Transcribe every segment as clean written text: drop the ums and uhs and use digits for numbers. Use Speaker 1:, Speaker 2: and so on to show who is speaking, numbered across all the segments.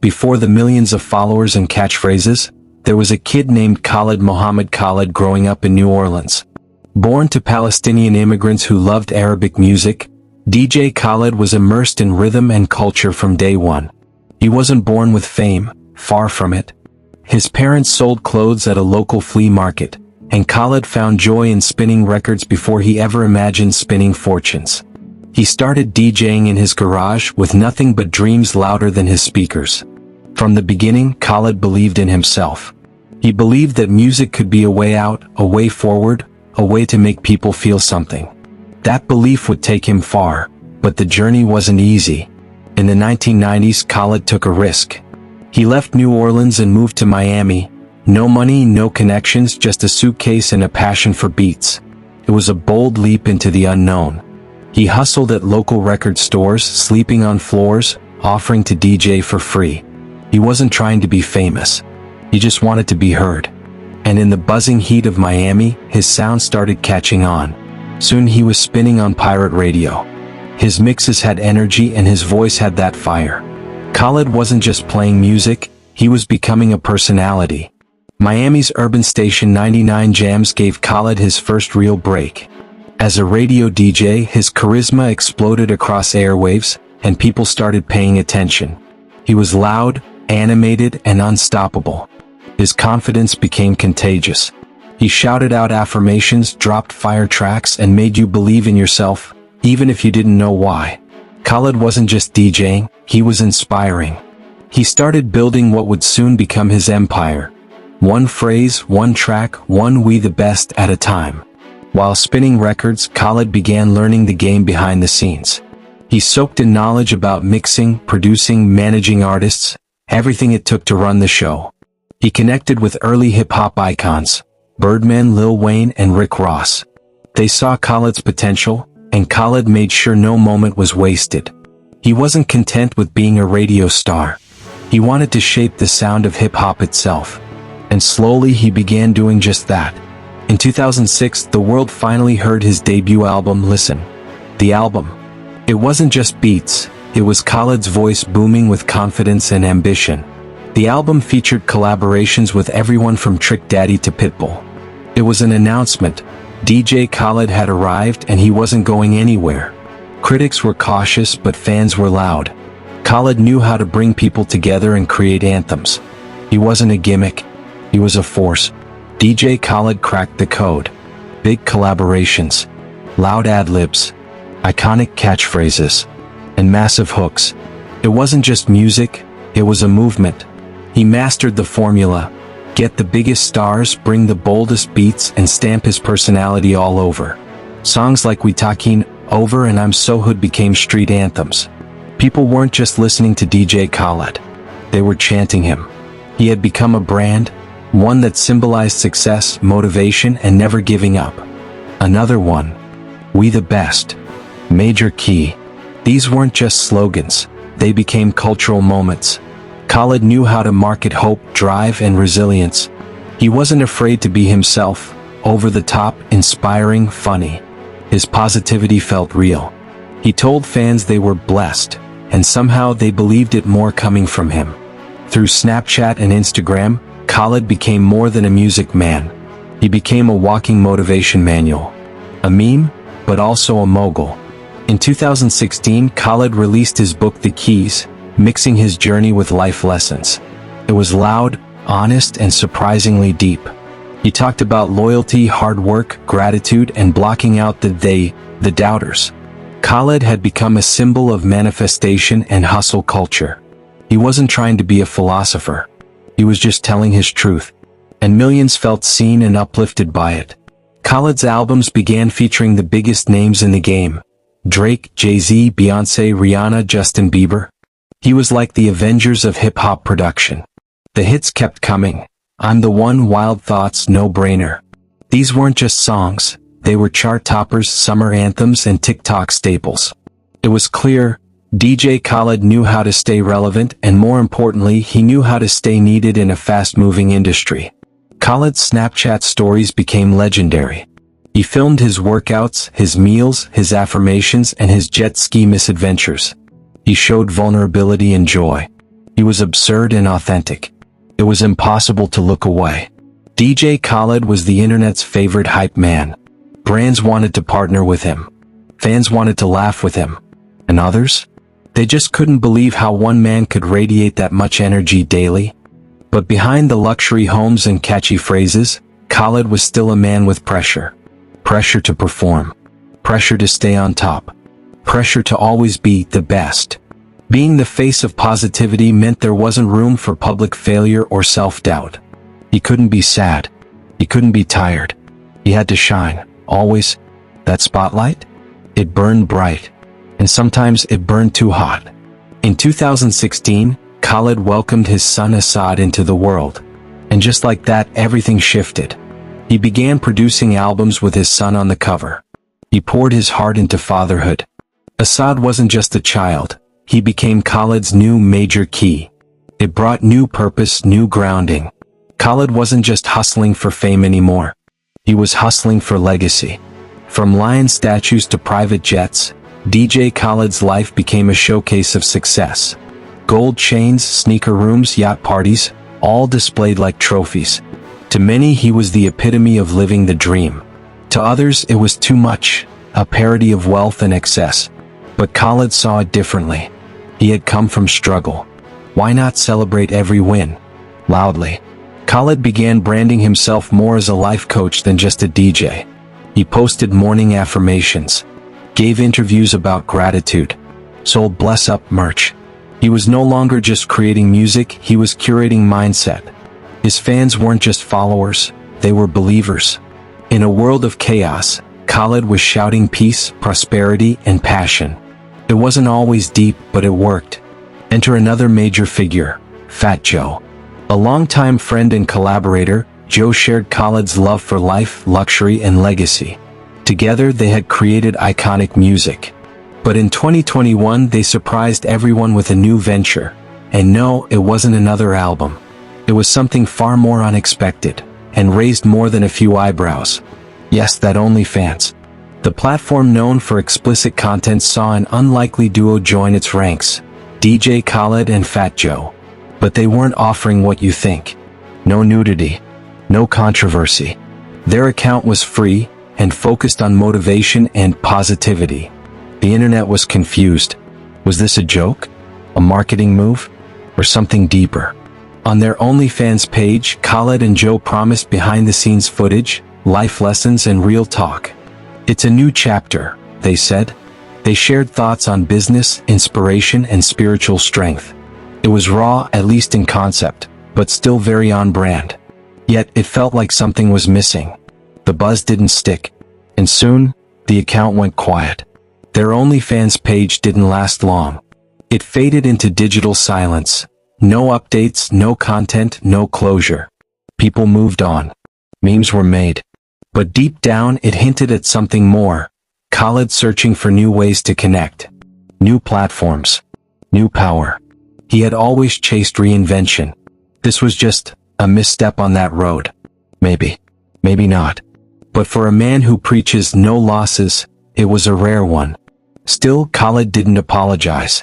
Speaker 1: Before the millions of followers and catchphrases, there was a kid named Khaled Mohamed Khaled growing up in New Orleans. Born to Palestinian immigrants who loved Arabic music, DJ Khaled was immersed in rhythm and culture from day one. He wasn't born with fame, far from it. His parents sold clothes at a local flea market, and Khaled found joy in spinning records before he ever imagined spinning fortunes. He started DJing in his garage with nothing but dreams louder than his speakers. From the beginning, Khaled believed in himself. He believed that music could be a way out, a way forward, a way to make people feel something. That belief would take him far, but the journey wasn't easy. In the 1990s, Khaled took a risk. He left New Orleans and moved to Miami. No money, no connections, just a suitcase and a passion for beats. It was a bold leap into the unknown. He hustled at local record stores, sleeping on floors, offering to DJ for free. He wasn't trying to be famous. He just wanted to be heard. And in the buzzing heat of Miami, his sound started catching on. Soon he was spinning on pirate radio. His mixes had energy and his voice had that fire. Khaled wasn't just playing music, he was becoming a personality. Miami's urban station 99 Jams gave Khaled his first real break. As a radio DJ, his charisma exploded across airwaves, and people started paying attention. He was loud, animated, and unstoppable. His confidence became contagious. He shouted out affirmations, dropped fire tracks, and made you believe in yourself, even if you didn't know why. Khaled wasn't just DJing, he was inspiring. He started building what would soon become his empire. One phrase, one track, one we the best at a time. While spinning records, Khaled began learning the game behind the scenes. He soaked in knowledge about mixing, producing, managing artists, everything it took to run the show. He connected with early hip-hop icons, Birdman, Lil Wayne, and Rick Ross. They saw Khaled's potential, and Khaled made sure no moment was wasted. He wasn't content with being a radio star. He wanted to shape the sound of hip-hop itself. And slowly he began doing just that. In 2006, the world finally heard his debut album, Listen. The album. It wasn't just beats, it was Khaled's voice booming with confidence and ambition. The album featured collaborations with everyone from Trick Daddy to Pitbull. It was an announcement. DJ Khaled had arrived and he wasn't going anywhere. Critics were cautious but fans were loud. Khaled knew how to bring people together and create anthems. He wasn't a gimmick, he was a force. DJ Khaled cracked the code. Big collaborations, loud ad-libs, iconic catchphrases, and massive hooks. It wasn't just music, it was a movement. He mastered the formula. Get the biggest stars, bring the boldest beats, and stamp his personality all over. Songs like We Talkin' Over and I'm So Hood became street anthems. People weren't just listening to DJ Khaled. They were chanting him. He had become a brand, one that symbolized success, motivation, and never giving up. Another one. We the best. Major key. These weren't just slogans. They became cultural moments. Khaled knew how to market hope, drive, and resilience. He wasn't afraid to be himself, over the top, inspiring, funny. His positivity felt real. He told fans they were blessed, and somehow they believed it more coming from him. Through Snapchat and Instagram, Khaled became more than a music man. He became a walking motivation manual. A meme, but also a mogul. In 2016, Khaled released his book The Keys, mixing his journey with life lessons. It was loud, honest, and surprisingly deep. He talked about loyalty, hard work, gratitude, and blocking out the doubters. Khaled had become a symbol of manifestation and hustle culture. He wasn't trying to be a philosopher. He was just telling his truth. And millions felt seen and uplifted by it. Khaled's albums began featuring the biggest names in the game. Drake, Jay-Z, Beyoncé, Rihanna, Justin Bieber. He was like the Avengers of hip-hop production. The hits kept coming. I'm the One, Wild Thoughts, No Brainer. These weren't just songs, they were chart toppers, summer anthems, and TikTok staples. It was clear, DJ Khaled knew how to stay relevant, and more importantly, he knew how to stay needed in a fast-moving industry. Khaled's Snapchat stories became legendary. He filmed his workouts, his meals, his affirmations, and his jet ski misadventures. He showed vulnerability and joy. He He was absurd and authentic. It was impossible to look away. DJ Khaled was the internet's favorite hype man. Brands wanted to partner with him. Fans wanted to laugh with him. And others? They just couldn't believe how one man could radiate that much energy daily. But behind the luxury homes and catchy phrases, Khaled was still a man with pressure. Pressure to perform. Pressure to stay on top. Pressure to always be the best. Being the face of positivity meant there wasn't room for public failure or self-doubt. He couldn't be sad. He couldn't be tired. He had to shine, always. That spotlight? It burned bright. And sometimes it burned too hot. In 2016, Khaled welcomed his son Assad into the world. And just like that, everything shifted. He began producing albums with his son on the cover. He poured his heart into fatherhood. Assad wasn't just a child. He became Khaled's new major key. It brought new purpose, new grounding. Khaled wasn't just hustling for fame anymore. He was hustling for legacy. From lion statues to private jets, DJ Khaled's life became a showcase of success. Gold chains, sneaker rooms, yacht parties, all displayed like trophies. To many, he was the epitome of living the dream. To others, it was too much, a parody of wealth and excess. But Khaled saw it differently. He had come from struggle. Why not celebrate every win? Loudly. Khaled began branding himself more as a life coach than just a DJ. He posted morning affirmations, gave interviews about gratitude, sold Bless Up merch. He was no longer just creating music, he was curating mindset. His fans weren't just followers, they were believers. In a world of chaos, Khaled was shouting peace, prosperity, and passion. It wasn't always deep, but it worked. Enter another major figure, Fat Joe. A longtime friend and collaborator, Joe shared Khaled's love for life, luxury, and legacy. Together, they had created iconic music. But in 2021, they surprised everyone with a new venture. And no, it wasn't another album. It was something far more unexpected, and raised more than a few eyebrows. Yes, that OnlyFans. The platform known for explicit content saw an unlikely duo join its ranks, DJ Khaled and Fat Joe. But they weren't offering what you think. No nudity. No controversy. Their account was free, and focused on motivation and positivity. The internet was confused. Was this a joke? A marketing move? Or something deeper? On their OnlyFans page, Khaled and Joe promised behind-the-scenes footage, life lessons, and real talk. It's a new chapter, they said. They shared thoughts on business, inspiration, and spiritual strength. It was raw, at least in concept, but still very on-brand. Yet, it felt like something was missing. The buzz didn't stick. And soon, the account went quiet. Their OnlyFans page didn't last long. It faded into digital silence. No updates, no content, no closure. People moved on. Memes were made. But deep down, it hinted at something more. Khaled searching for new ways to connect. New platforms. New power. He had always chased reinvention. This was just a misstep on that road. Maybe. Maybe not. But for a man who preaches no losses, it was a rare one. Still, Khaled didn't apologize.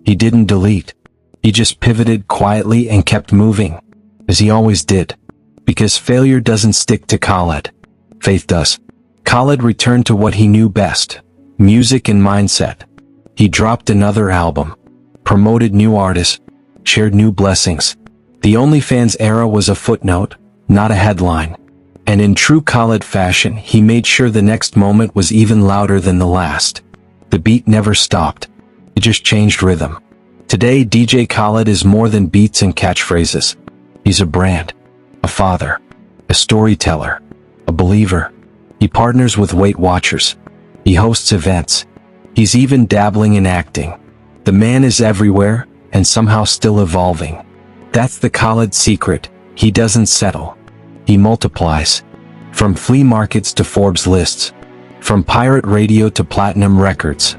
Speaker 1: He didn't delete. He just pivoted quietly and kept moving. As he always did. Because failure doesn't stick to Khaled. Faith does. Khaled returned to what he knew best. Music and mindset. He dropped another album. Promoted new artists. Shared new blessings. The OnlyFans era was a footnote, not a headline. And in true Khaled fashion, he made sure the next moment was even louder than the last. The beat never stopped. It just changed rhythm. Today, DJ Khaled is more than beats and catchphrases. He's a brand. A father. A storyteller. A believer. He partners with Weight Watchers. He hosts events. He's even dabbling in acting. The man is everywhere, and somehow still evolving. That's the Khaled secret. He doesn't settle. He multiplies. From flea markets to Forbes lists. From pirate radio to platinum records.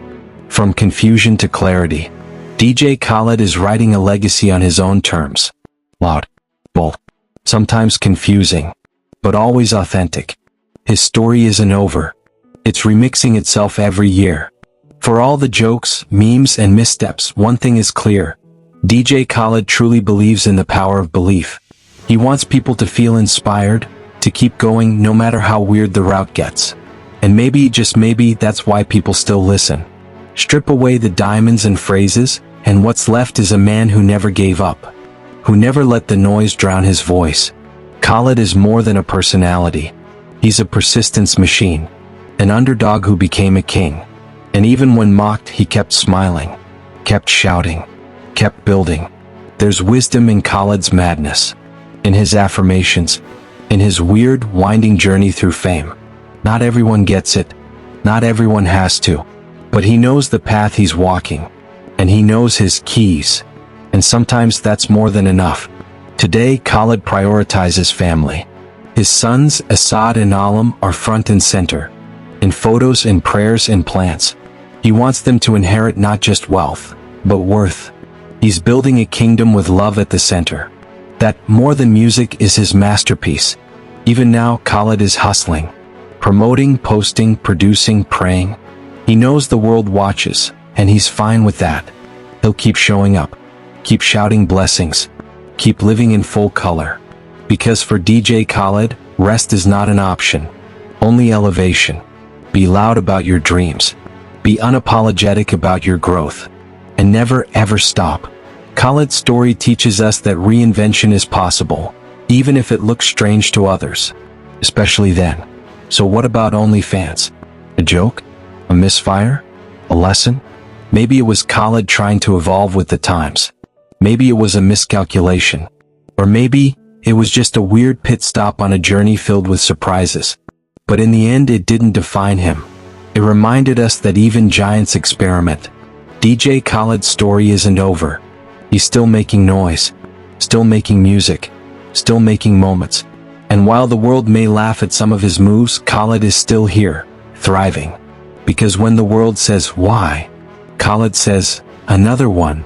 Speaker 1: From confusion to clarity. DJ Khaled is writing a legacy on his own terms. Loud. Bold. Sometimes confusing. But always authentic. His story isn't over. It's remixing itself every year. For all the jokes, memes, and missteps, one thing is clear. DJ Khaled truly believes in the power of belief. He wants people to feel inspired, to keep going no matter how weird the route gets. And maybe, just maybe, that's why people still listen. Strip away the diamonds and phrases, and what's left is a man who never gave up, who never let the noise drown his voice. Khaled is more than a personality. He's a persistence machine, an underdog who became a king. And even when mocked, he kept smiling, kept shouting, kept building. There's wisdom in Khaled's madness, in his affirmations, in his weird, winding journey through fame. Not everyone gets it, not everyone has to, but he knows the path he's walking, and he knows his keys, and sometimes that's more than enough. Today, Khaled prioritizes family. His sons, Assad and Alam, are front and center, in photos, in prayers, in plans. He wants them to inherit not just wealth, but worth. He's building a kingdom with love at the center. That, more than music, is his masterpiece. Even now, Khaled is hustling, promoting, posting, producing, praying. He knows the world watches, and he's fine with that. He'll keep showing up, keep shouting blessings, keep living in full color. Because for DJ Khaled, rest is not an option, only elevation. Be loud about your dreams. Be unapologetic about your growth. And never ever stop. Khaled's story teaches us that reinvention is possible, even if it looks strange to others. Especially then. So what about OnlyFans? A joke? A misfire? A lesson? Maybe it was Khaled trying to evolve with the times. Maybe it was a miscalculation. Or maybe it was just a weird pit stop on a journey filled with surprises. But in the end, it didn't define him. It reminded us that even giants experiment. DJ Khaled's story isn't over. He's still making noise, still making music, still making moments. And while the world may laugh at some of his moves, Khaled is still here, thriving. Because when the world says, why? Khaled says, another one.